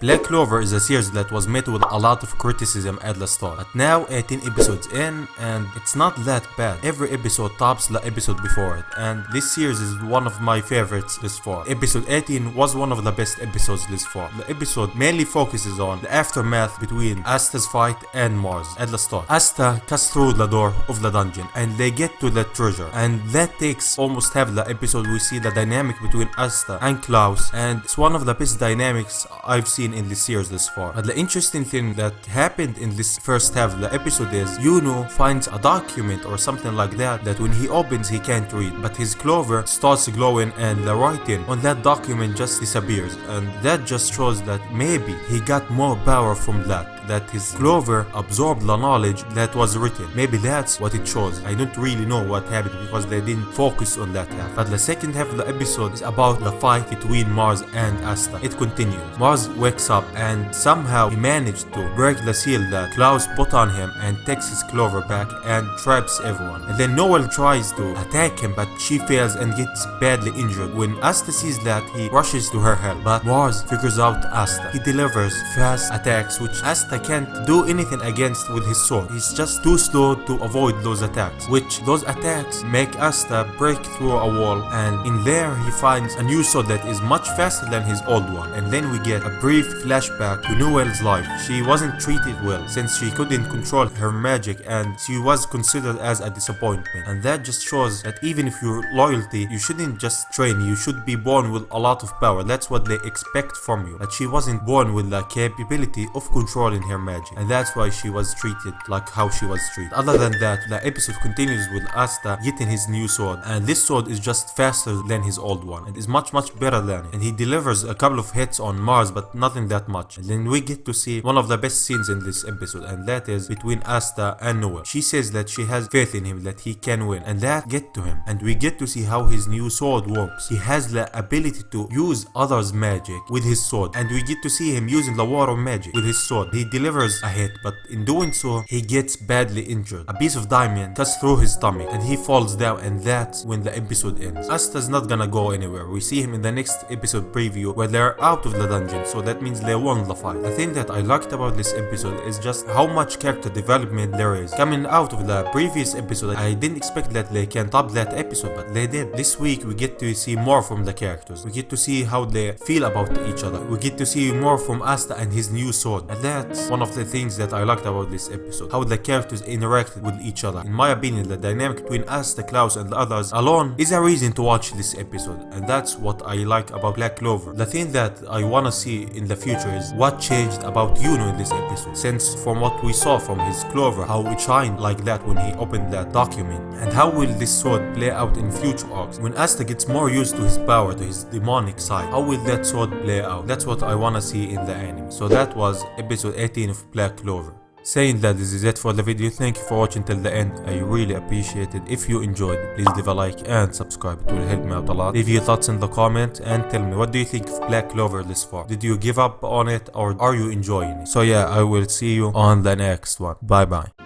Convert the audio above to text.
Black Clover is a series that was met with a lot of criticism at the start, but now 18 episodes in and it's not that bad. Every episode tops the episode before it, and this series is one of my favorites this far. Episode 18 was one of the best episodes this far. The episode mainly focuses on the aftermath between Asta's fight and Mars. At the start, Asta cuts through the door of the dungeon and they get to the treasure, and that takes almost half the episode. We see the dynamic between Asta and Klaus, and it's one of the best dynamics I've seen in this series this far. But the interesting thing that happened in this first half of the episode is Yuno finds a document or something like that when he opens he can't read, but his Clover starts glowing and the writing on that document just disappears, and that just shows that maybe he got more power from that his Clover absorbed the knowledge that was written. Maybe that's what it shows. I don't really know what happened because they didn't focus on that half. But the second half of the episode is about the fight between Mars and Asta. It continues. Mars wakes up and somehow he managed to break the seal that Klaus put on him and takes his Clover back and traps everyone. And then Noelle tries to attack him, but she fails and gets badly injured. When Asta sees that, he rushes to her help, but Mars figures out Asta. He delivers fast attacks which Asta can't do anything against with his sword. He's just too slow to avoid those attacks, which those attacks make Asta break through a wall, and in there he finds a new sword that is much faster than his old one. And then we get a brief flashback to Noelle's life. She wasn't treated well since she couldn't control her magic and she was considered as a disappointment, and that just shows that even if you're loyalty, you shouldn't just train, you should be born with a lot of power. That's what they expect from you, but she wasn't born with the capability of controlling her magic, and that's why she was treated like how she was treated. Other than that, the episode continues with Asta getting his new sword, and this sword is just faster than his old one and is much better than it, and he delivers a couple of hits on Mars but nothing that much. And then we get to see one of the best scenes in this episode, and that is between Asta and Noelle. She says that she has faith in him, that he can win, and that get to him, and we get to see how his new sword works. He has the ability to use others' magic with his sword, and we get to see him using the water magic with his sword. He delivers a hit, but in doing so he gets badly injured. A piece of diamond cuts through his stomach and he falls down, and that's when the episode ends. Asta's not gonna go anywhere. We see him in the next episode preview where they're out of the dungeon, so that means they won the fight. The thing that I liked about this episode is just how much character development there is. Coming out of the previous episode, I didn't expect that they can top that episode, but they did. This week we get to see more from the characters. We get to see how they feel about each other. We get to see more from Asta and his new sword, and that's one of the things that I liked about this episode, how the characters interacted with each other. In my opinion, the dynamic between Asta, Klaus and the others alone is a reason to watch this episode, and that's what I like about Black Clover. The thing that I wanna see in the future is what changed about Yuno in this episode, since from what we saw from his Clover, how it shined like that when he opened that document, and how will this sword play out in future arcs when Asta gets more used to his power, to his demonic side. How will that sword play out? That's what I wanna see in the anime. So that was episode 18 of Black Clover. Saying that, this is it for the video. Thank you for watching till the end. I really appreciate it. If you enjoyed it, please leave a like and subscribe. It will help me out a lot. Leave your thoughts in the comment and tell me, what do you think of Black Clover this far? Did you give up on it or are you enjoying it? So yeah, I will see you on the next one. Bye bye.